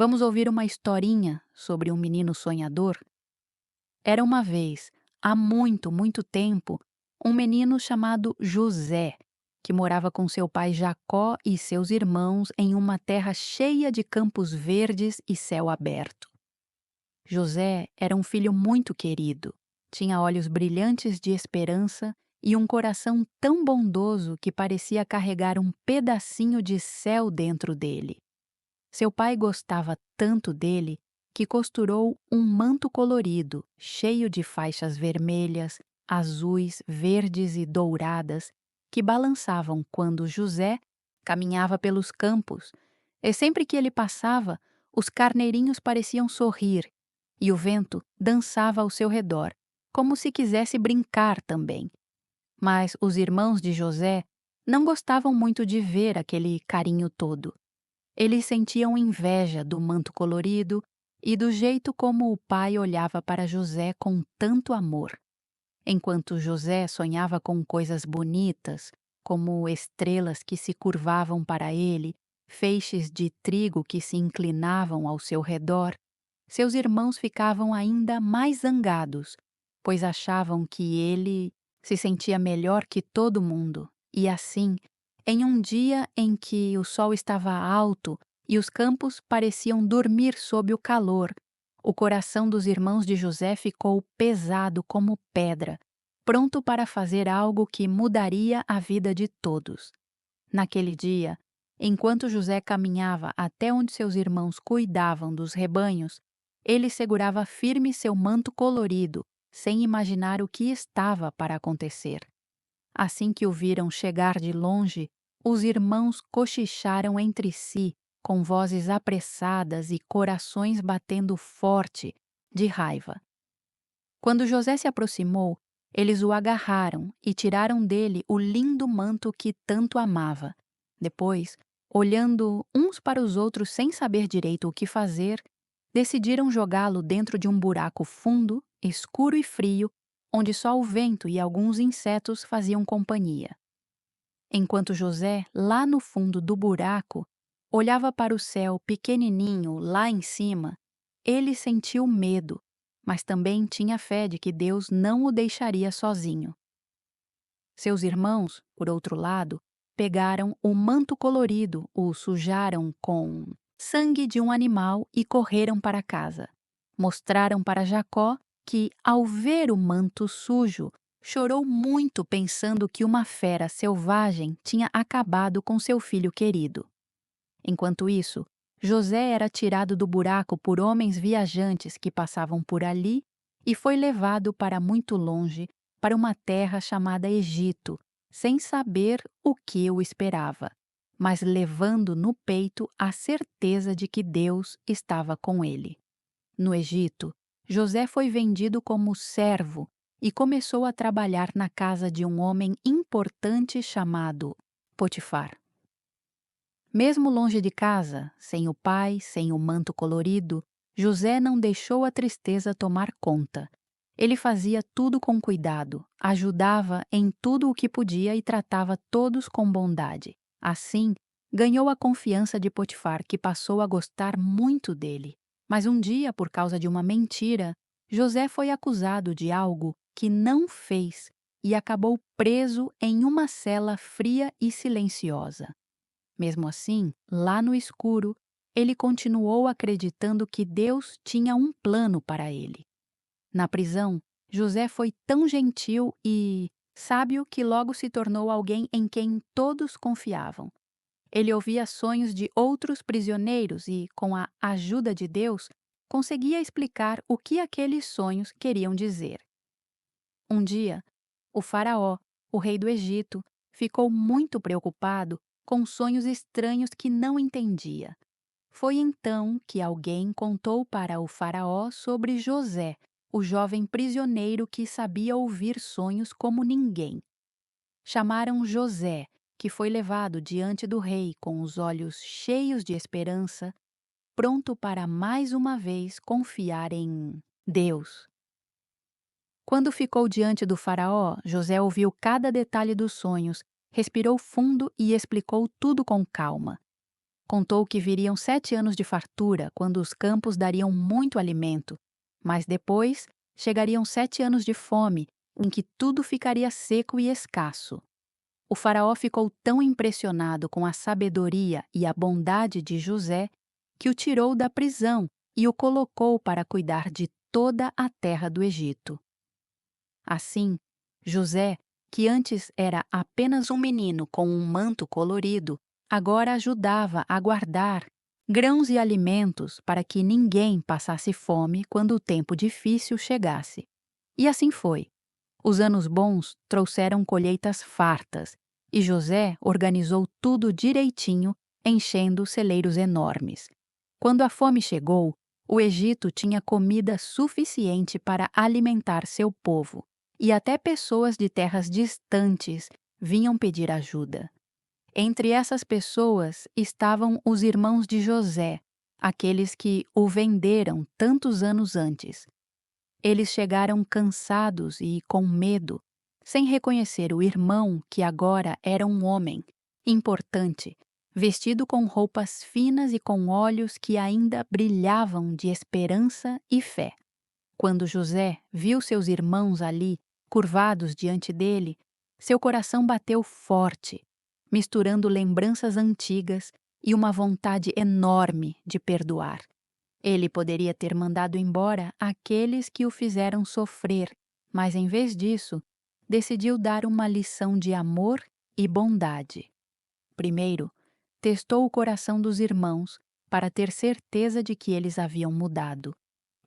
Vamos ouvir uma historinha sobre um menino sonhador? Era uma vez, há muito, muito tempo, um menino chamado José, que morava com seu pai Jacó e seus irmãos em uma terra cheia de campos verdes e céu aberto. José era um filho muito querido, tinha olhos brilhantes de esperança e um coração tão bondoso que parecia carregar um pedacinho de céu dentro dele. Seu pai gostava tanto dele que costurou um manto colorido, cheio de faixas vermelhas, azuis, verdes e douradas, que balançavam quando José caminhava pelos campos, e sempre que ele passava, os carneirinhos pareciam sorrir e o vento dançava ao seu redor, como se quisesse brincar também. Mas os irmãos de José não gostavam muito de ver aquele carinho todo. Eles sentiam inveja do manto colorido e do jeito como o pai olhava para José com tanto amor. Enquanto José sonhava com coisas bonitas, como estrelas que se curvavam para ele, feixes de trigo que se inclinavam ao seu redor, seus irmãos ficavam ainda mais zangados, pois achavam que ele se sentia melhor que todo mundo. E assim, em um dia em que o sol estava alto e os campos pareciam dormir sob o calor, o coração dos irmãos de José ficou pesado como pedra, pronto para fazer algo que mudaria a vida de todos. Naquele dia, enquanto José caminhava até onde seus irmãos cuidavam dos rebanhos, ele segurava firme seu manto colorido, sem imaginar o que estava para acontecer. Assim que o viram chegar de longe, os irmãos cochicharam entre si, com vozes apressadas e corações batendo forte, de raiva. Quando José se aproximou, eles o agarraram e tiraram dele o lindo manto que tanto amava. Depois, olhando uns para os outros sem saber direito o que fazer, decidiram jogá-lo dentro de um buraco fundo, escuro e frio, onde só o vento e alguns insetos faziam companhia. Enquanto José, lá no fundo do buraco, olhava para o céu pequenininho lá em cima, ele sentiu medo, mas também tinha fé de que Deus não o deixaria sozinho. Seus irmãos, por outro lado, pegaram o manto colorido, o sujaram com sangue de um animal e correram para casa. Mostraram para Jacó que, ao ver o manto sujo, chorou muito pensando que uma fera selvagem tinha acabado com seu filho querido. Enquanto isso, José era tirado do buraco por homens viajantes que passavam por ali e foi levado para muito longe, para uma terra chamada Egito, sem saber o que o esperava, mas levando no peito a certeza de que Deus estava com ele. No Egito, José foi vendido como servo e começou a trabalhar na casa de um homem importante chamado Potifar. Mesmo longe de casa, sem o pai, sem o manto colorido, José não deixou a tristeza tomar conta. Ele fazia tudo com cuidado, ajudava em tudo o que podia e tratava todos com bondade. Assim, ganhou a confiança de Potifar, que passou a gostar muito dele. Mas um dia, por causa de uma mentira, José foi acusado de algo que não fez e acabou preso em uma cela fria e silenciosa. Mesmo assim, lá no escuro, ele continuou acreditando que Deus tinha um plano para ele. Na prisão, José foi tão gentil e sábio que logo se tornou alguém em quem todos confiavam. Ele ouvia sonhos de outros prisioneiros e, com a ajuda de Deus, conseguia explicar o que aqueles sonhos queriam dizer. Um dia, o faraó, o rei do Egito, ficou muito preocupado com sonhos estranhos que não entendia. Foi então que alguém contou para o faraó sobre José, o jovem prisioneiro que sabia ouvir sonhos como ninguém. Chamaram José, que foi levado diante do rei com os olhos cheios de esperança, pronto para mais uma vez confiar em Deus. Quando ficou diante do faraó, José ouviu cada detalhe dos sonhos, respirou fundo e explicou tudo com calma. Contou que viriam 7 anos de fartura, quando os campos dariam muito alimento, mas depois chegariam 7 anos de fome, em que tudo ficaria seco e escasso. O faraó ficou tão impressionado com a sabedoria e a bondade de José que o tirou da prisão e o colocou para cuidar de toda a terra do Egito. Assim, José, que antes era apenas um menino com um manto colorido, agora ajudava a guardar grãos e alimentos para que ninguém passasse fome quando o tempo difícil chegasse. E assim foi. Os anos bons trouxeram colheitas fartas, e José organizou tudo direitinho, enchendo celeiros enormes. Quando a fome chegou, o Egito tinha comida suficiente para alimentar seu povo, e até pessoas de terras distantes vinham pedir ajuda. Entre essas pessoas estavam os irmãos de José, aqueles que o venderam tantos anos antes. Eles chegaram cansados e com medo, sem reconhecer o irmão que agora era um homem importante, vestido com roupas finas e com olhos que ainda brilhavam de esperança e fé. Quando José viu seus irmãos ali, curvados diante dele, seu coração bateu forte, misturando lembranças antigas e uma vontade enorme de perdoar. Ele poderia ter mandado embora aqueles que o fizeram sofrer, mas em vez disso, decidiu dar uma lição de amor e bondade. Primeiro, testou o coração dos irmãos para ter certeza de que eles haviam mudado.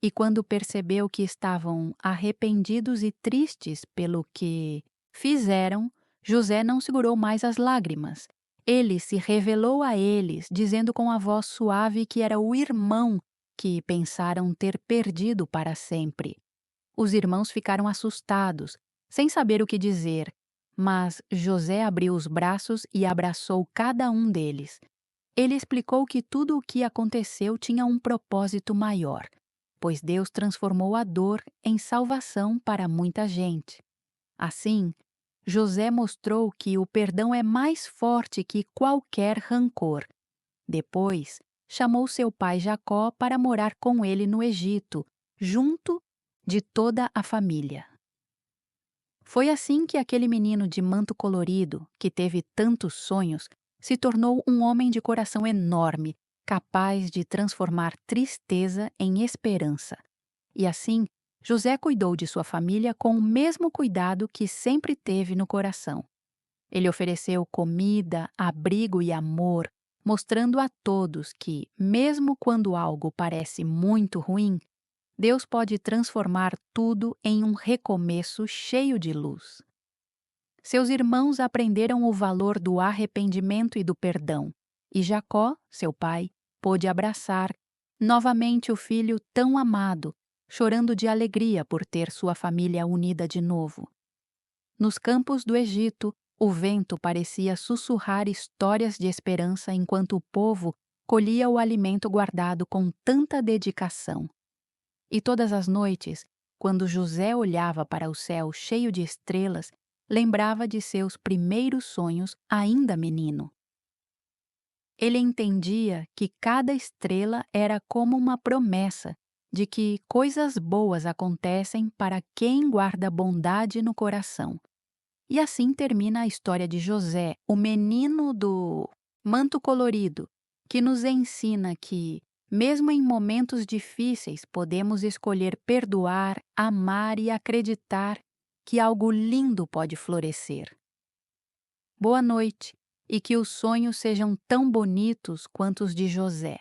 E quando percebeu que estavam arrependidos e tristes pelo que fizeram, José não segurou mais as lágrimas. Ele se revelou a eles, dizendo com a voz suave que era o irmão que pensaram ter perdido para sempre. Os irmãos ficaram assustados, sem saber o que dizer, mas José abriu os braços e abraçou cada um deles. Ele explicou que tudo o que aconteceu tinha um propósito maior, pois Deus transformou a dor em salvação para muita gente. Assim, José mostrou que o perdão é mais forte que qualquer rancor. Depois, chamou seu pai Jacó para morar com ele no Egito, junto de toda a família. Foi assim que aquele menino de manto colorido, que teve tantos sonhos, se tornou um homem de coração enorme, capaz de transformar tristeza em esperança. E assim, José cuidou de sua família com o mesmo cuidado que sempre teve no coração. Ele ofereceu comida, abrigo e amor, mostrando a todos que, mesmo quando algo parece muito ruim, Deus pode transformar tudo em um recomeço cheio de luz. Seus irmãos aprenderam o valor do arrependimento e do perdão, e Jacó, seu pai, pôde abraçar novamente o filho tão amado, chorando de alegria por ter sua família unida de novo. Nos campos do Egito, o vento parecia sussurrar histórias de esperança enquanto o povo colhia o alimento guardado com tanta dedicação. E todas as noites, quando José olhava para o céu cheio de estrelas, lembrava de seus primeiros sonhos ainda menino. Ele entendia que cada estrela era como uma promessa de que coisas boas acontecem para quem guarda bondade no coração. E assim termina a história de José, o menino do manto colorido, que nos ensina que, mesmo em momentos difíceis, podemos escolher perdoar, amar e acreditar que algo lindo pode florescer. Boa noite e que os sonhos sejam tão bonitos quanto os de José.